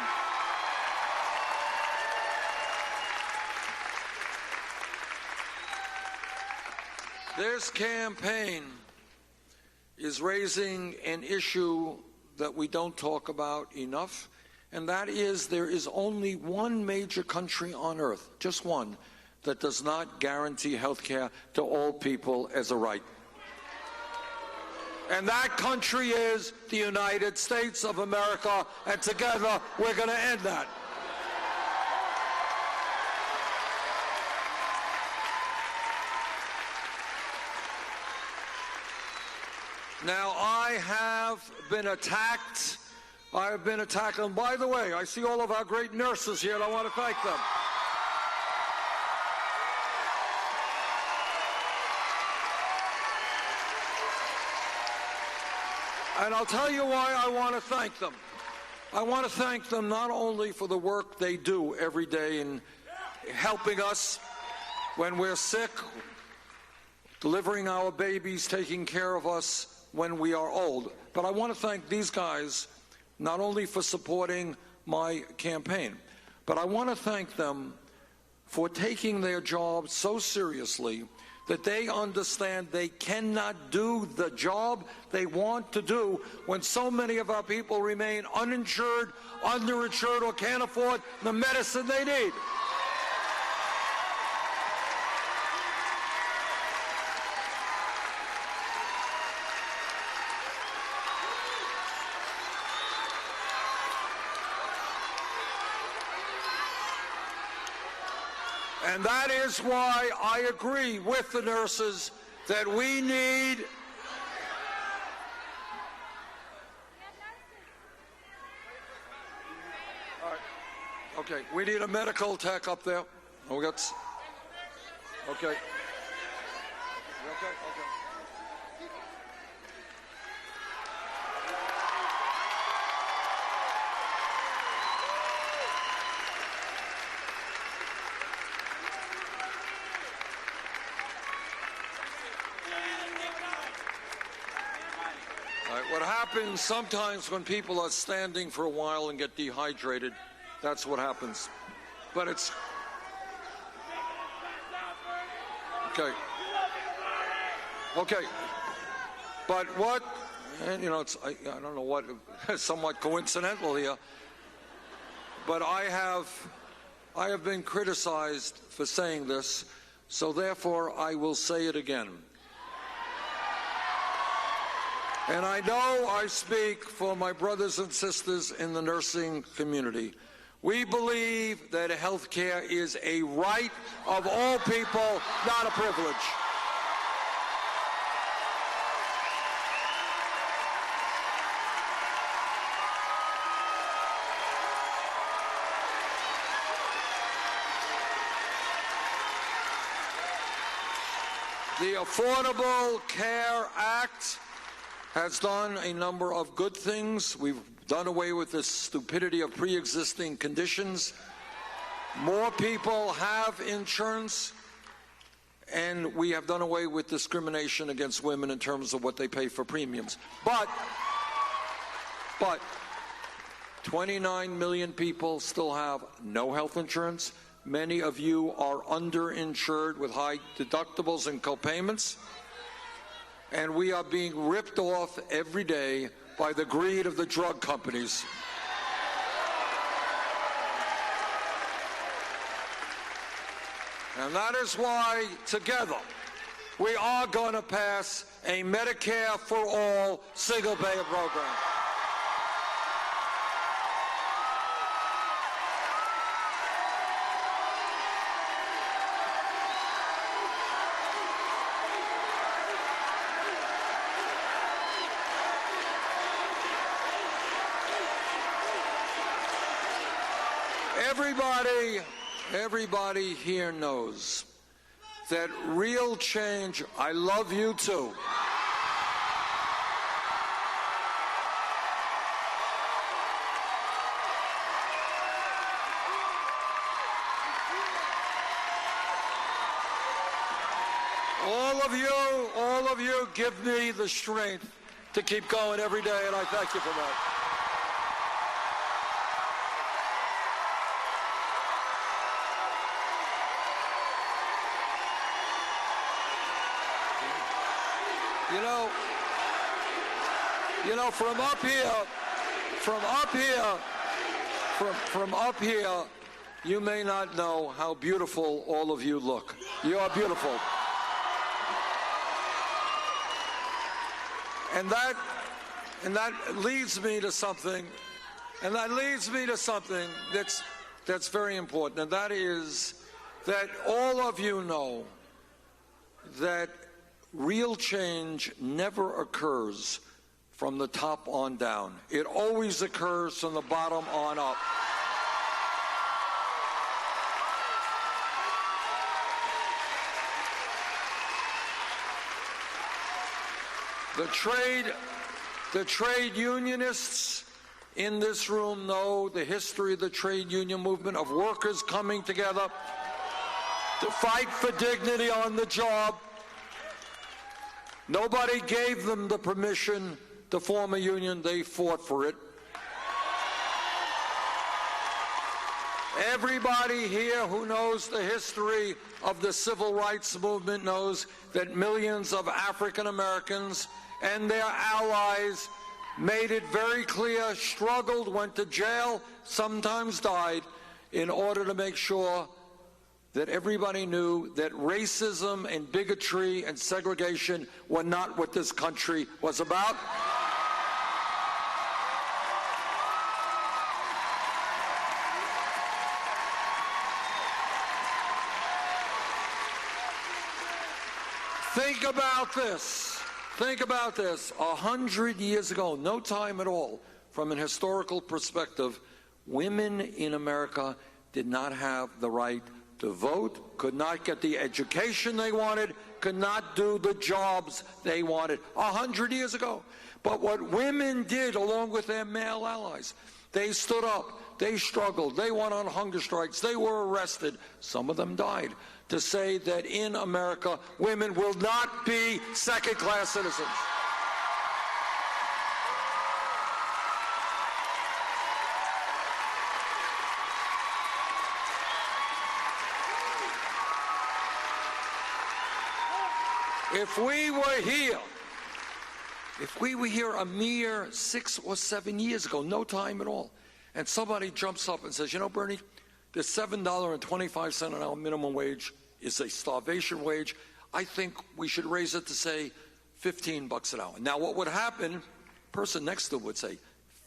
B: This campaign is raising an issue that we don't talk about enough, and that is there is only one major country on earth, just one, that does not guarantee health care to all people as a right. And that country is the United States of America, and together we're going to end that. Now, I have been attacked. And by the way, I see all of our great nurses here, and I want to thank them. And I'll tell you why I want to thank them. I want to thank them not only for the work they do every day in helping us when we're sick, delivering our babies, taking care of us when we are old, but I want to thank these guys not only for supporting my campaign, but I want to thank them for taking their job so seriously that they understand they cannot do the job they want to do when so many of our people remain uninsured, underinsured, or can't afford the medicine they need. And that is why I agree with the nurses that we need okay, we need a medical tech up there. Oh, we got okay. Okay. What happens sometimes when people are standing for a while and get dehydrated, that's what happens. But it's... Okay. Okay. But what... And, you know, it's, I don't know what... somewhat coincidental here. But I have been criticized for saying this, so therefore I will say it again. And I know I speak for my brothers and sisters in the nursing community. We believe that health care is a right of all people, not a privilege. The Affordable Care Act has done a number of good things. We've done away with the stupidity of pre-existing conditions. More people have insurance, and we have done away with discrimination against women in terms of what they pay for premiums. But 29 million people still have no health insurance. Many of you are underinsured with high deductibles and copayments. And we are being ripped off every day by the greed of the drug companies. And that is why, together, we are going to pass a Medicare for all single-payer program. Everybody here knows that real change, I love you too. All of you give me the strength to keep going every day, and I thank you for that. You know, from up here, you may not know how beautiful all of you look. You are beautiful. And that leads me to something, that's very important, and that is that all of you know that real change never occurs from the top on down. It always occurs from the bottom on up. The trade unionists in this room know the history of the trade union movement, of workers coming together to fight for dignity on the job. Nobody gave them the permission to form a union. They fought for it. Everybody here who knows the history of the civil rights movement knows that millions of African Americans and their allies made it very clear, struggled, went to jail, sometimes died, in order to make sure that everybody knew that racism and bigotry and segregation were not what this country was about. Think about this. Think about this. 100 years ago, no time at all, from an historical perspective, women in America did not have the right to vote, could not get the education they wanted, could not do the jobs they wanted 100 years ago. But what women did, along with their male allies, they stood up, they struggled, they went on hunger strikes, they were arrested, some of them died, to say that in America, women will not be second-class citizens. If we were here a mere 6 or 7 years ago, no time at all, and somebody jumps up and says, you know, Bernie, the $7.25 an hour minimum wage is a starvation wage. I think we should raise it to, say, $15 an hour. Now, what would happen, the person next to it would say,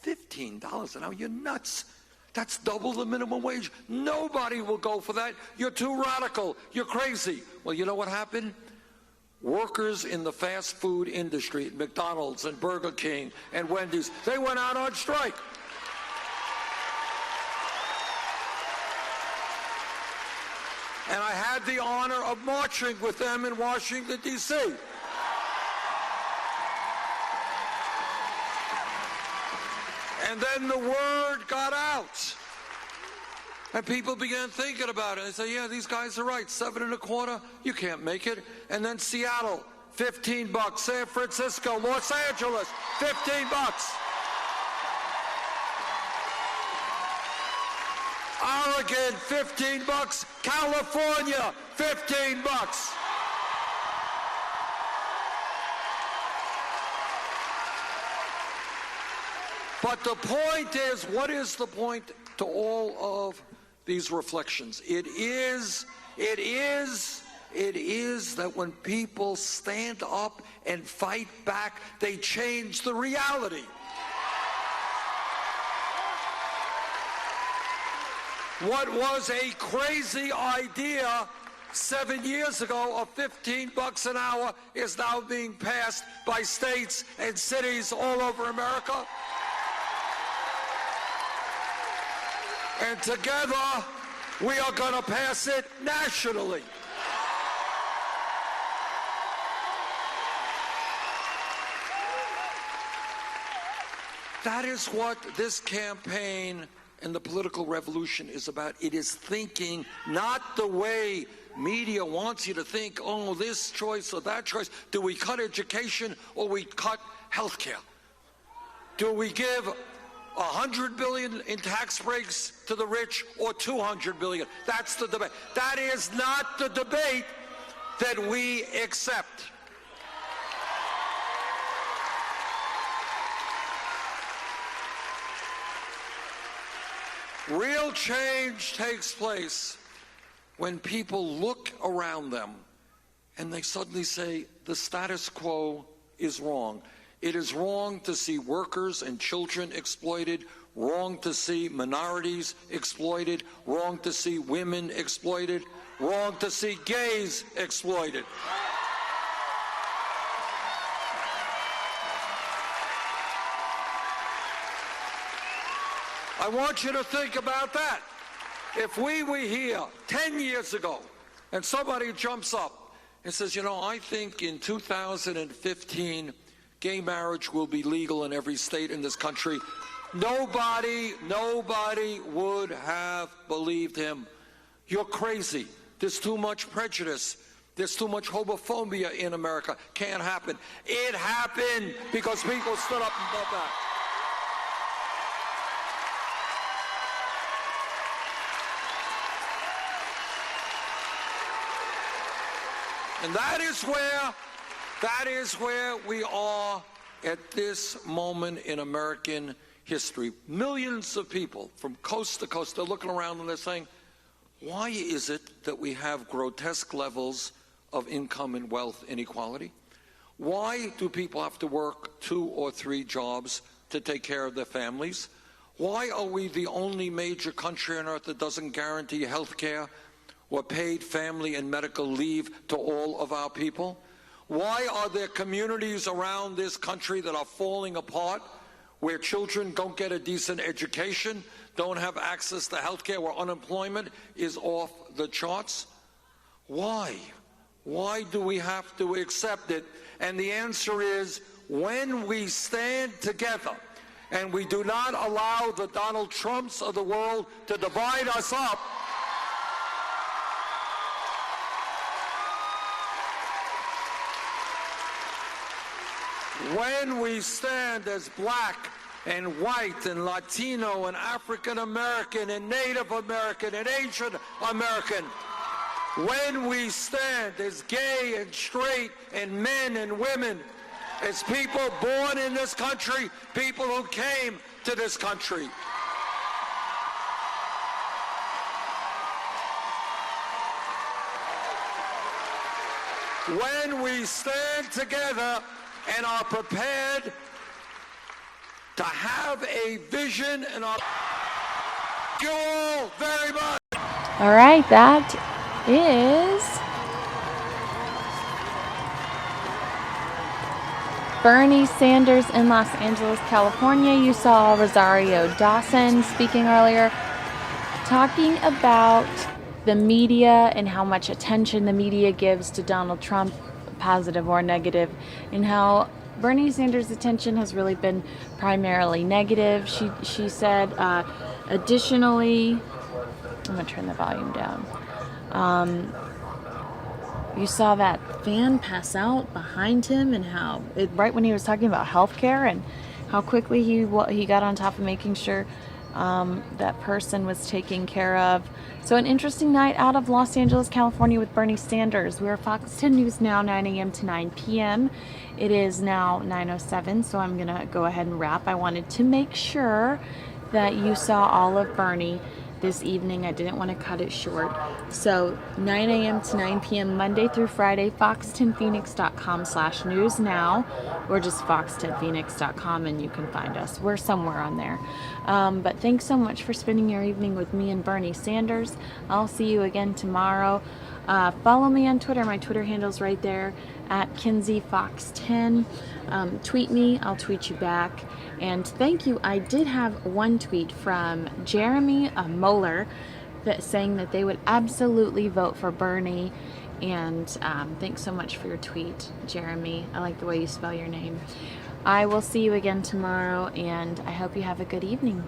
B: $15 an hour? You're nuts. That's double the minimum wage. Nobody will go for that. You're too radical. You're crazy. Well, you know what happened? Workers in the fast food industry, McDonald's and Burger King and Wendy's, they went out on strike. And I had the honor of marching with them in Washington, D.C. And then the word got out. And people began thinking about it. They say, yeah, these guys are right. $7.25, you can't make it. And then Seattle, $15. San Francisco, Los Angeles, $15. Oregon, $15. California, $15. But the point is, what is the point to all of these reflections? It is It is that when people stand up and fight back, they change the reality. What was a crazy idea 7 years ago of $15 an hour is now being passed by states and cities all over America. And together, we are going to pass it nationally. That is what this campaign and the political revolution is about. It is thinking not the way media wants you to think, oh, this choice or that choice. Do we cut education or we cut health care? Do we give $100 billion in tax breaks to the rich or $200 billion? That's the debate. That is not the debate that we accept. Real change takes place when people look around them and they suddenly say, the status quo is wrong. It is wrong to see workers and children exploited, wrong to see minorities exploited, wrong to see women exploited, wrong to see gays exploited. I want you to think about that. If we were here 10 years ago and somebody jumps up and says, you know, I think in 2015 gay marriage will be legal in every state in this country, nobody would have believed him. You're crazy. There's too much prejudice. There's too much homophobia in America. Can't happen. It happened because people stood up and did that. And that is where we are at this moment in American history. Millions of people from coast to coast, they're looking around and they're saying, why is it that we have grotesque levels of income and wealth inequality? Why do people have to work 2 or 3 jobs to take care of their families? Why are we the only major country on earth that doesn't guarantee health care or paid family and medical leave to all of our people? Why are there communities around this country that are falling apart, where children don't get a decent education, don't have access to health care, where unemployment is off the charts? Why? Why do we have to accept it? And the answer is, when we stand together and we do not allow the Donald Trumps of the world to divide us up, when we stand as black and white and Latino and African American and Native American and Asian American, when we stand as gay and straight and men and women, as people born in this country, people who came to this country, when we stand together and are prepared to have a vision and thank you all very much.
C: All right, that is Bernie Sanders in Los Angeles, California. You saw Rosario Dawson speaking earlier, talking about the media and how much attention the media gives to Donald Trump, positive or negative, and how Bernie Sanders' attention has really been primarily negative. She said, additionally, I'm going to turn the volume down. You saw that fan pass out behind him, and how right when he was talking about healthcare and how quickly he got on top of making sure that person was taken care of. So an interesting night out of Los Angeles, California with Bernie Sanders. We're Fox 10 News now, 9 a.m. to 9 p.m. It is now 9:07, so I'm going to go ahead and wrap. I wanted to make sure that you saw all of Bernie this evening. I didn't want to cut it short. So 9 a.m. to 9 p.m. Monday through Friday, fox10phoenix.com/news now, or just fox10phoenix.com, and you can find us. We're somewhere on there. But thanks so much for spending your evening with me and Bernie Sanders. I'll see you again tomorrow. Follow me on Twitter. My Twitter handle's right there at KinseyFox10. Tweet me. I'll tweet you back. And thank you. I did have one tweet from Jeremy Moeller saying that they would absolutely vote for Bernie. And thanks so much for your tweet, Jeremy. I like the way you spell your name. I will see you again tomorrow, and I hope you have a good evening.